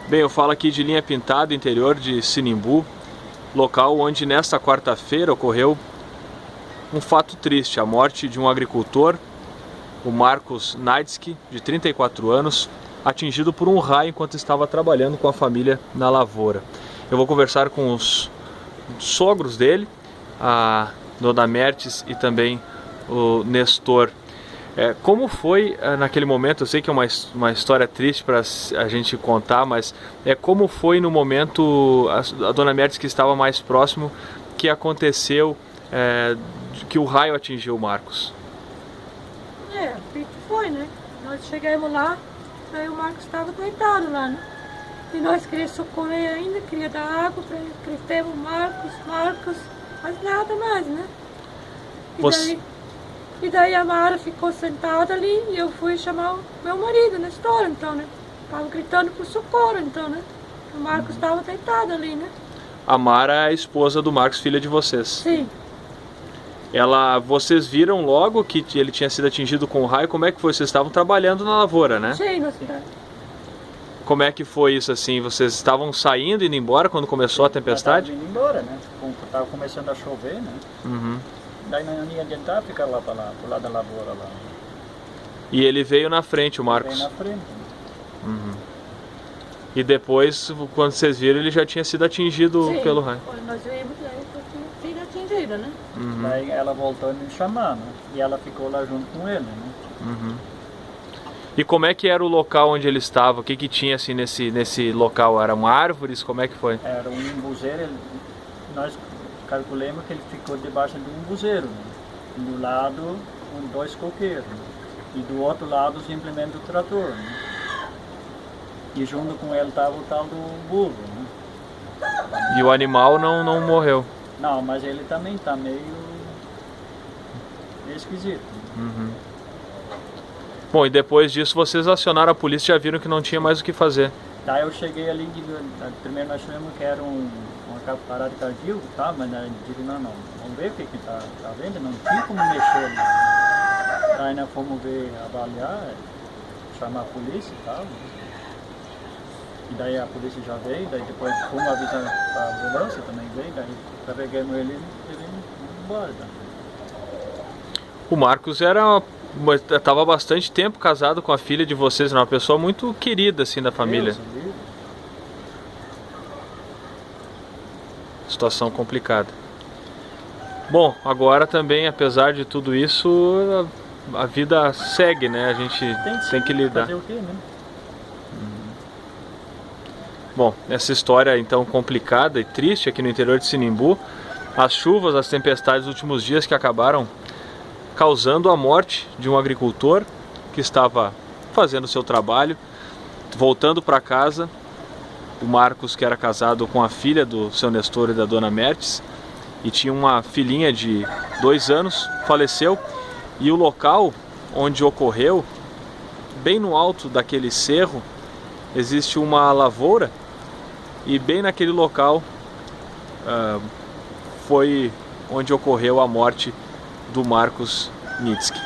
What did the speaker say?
Bem, eu falo aqui de Linha Pintada, interior de Sinimbu, local onde nesta quarta-feira ocorreu um fato triste, a morte de um agricultor, o Marcos Naidsky, de 34 anos, atingido por um raio enquanto estava trabalhando com a família na lavoura. Eu vou conversar com os sogros dele, a dona Mertes e também o Nestor. Como foi naquele momento? Eu sei que é uma história triste para a gente contar, mas como foi no momento a dona Mertes, que estava mais próximo, que aconteceu que o raio atingiu o Marcos? Foi, né? Nós chegamos lá, aí o Marcos estava deitado lá, né? E nós queríamos socorrer ainda, queria dar água para ele, gritamos Marcos, mas nada mais, né? E daí a Mara ficou sentada ali e eu fui chamar o meu marido, Nestor, então, né? Tava gritando por socorro, então, né? O Marcos estava deitado ali, né? A Mara é a esposa do Marcos, filha de vocês. Sim. Vocês viram logo que ele tinha sido atingido com o raio? Como é que foi? Vocês estavam trabalhando na lavoura, né? Sim, na cidade. Como é que foi isso assim? Vocês estavam saindo, indo embora quando começou a tempestade? Indo embora, né? Estava começando a chover, né? Uhum. Daí não ia adiantar ficar lá pro lado da lavoura lá. E ele veio na frente, o Marcos? Veio na frente. Uhum. E depois, quando vocês viram, ele já tinha sido atingido pelo raio? Sim, nós vimos aí que tinha sido atingido, né? Uhum. Daí ela voltou a me chamar, né? E ela ficou lá junto com ele, né? Uhum. E como é que era o local onde ele estava? O que que tinha assim nesse local? Eram árvores? Como é que foi? Era um embuzeiro, nós calculamos que ele ficou debaixo de um embuzeiro, né? Do lado, dois coqueiros, né? E do outro lado, simplesmente o trator, né? E junto com ele estava o tal do burro, né? E o animal não morreu? Não, mas ele também está meio esquisito. Uhum. Bom, e depois disso vocês acionaram a polícia e já viram que não tinha mais o que fazer? Daí eu cheguei ali, primeiro nós achamos que era uma parada cardíaca, tá? Mas eu digo, não, vamos ver o que tá vendo, não tinha como mexer ali. Daí nós fomos ver, avaliar, chamar a polícia e tal. E daí a polícia já veio, daí depois fomos avisar a ambulância também veio, daí carregamos ele e levamos embora. Tá? O Marcos estava há bastante tempo casado com a filha de vocês, era uma pessoa muito querida assim da família. Situação complicada. Bom, agora também, apesar de tudo isso, a vida segue, né? A gente tem que lidar. Fazer o quê, né? Bom, essa história então complicada e triste aqui no interior de Sinimbu, as chuvas, as tempestades dos últimos dias que acabaram causando a morte de um agricultor que estava fazendo o seu trabalho, voltando para casa. O Marcos, que era casado com a filha do seu Nestor e da dona Mertes, e tinha uma filhinha de 2 anos, faleceu. E o local onde ocorreu, bem no alto daquele cerro, existe uma lavoura, e bem naquele local foi onde ocorreu a morte do Marcos Naidsky.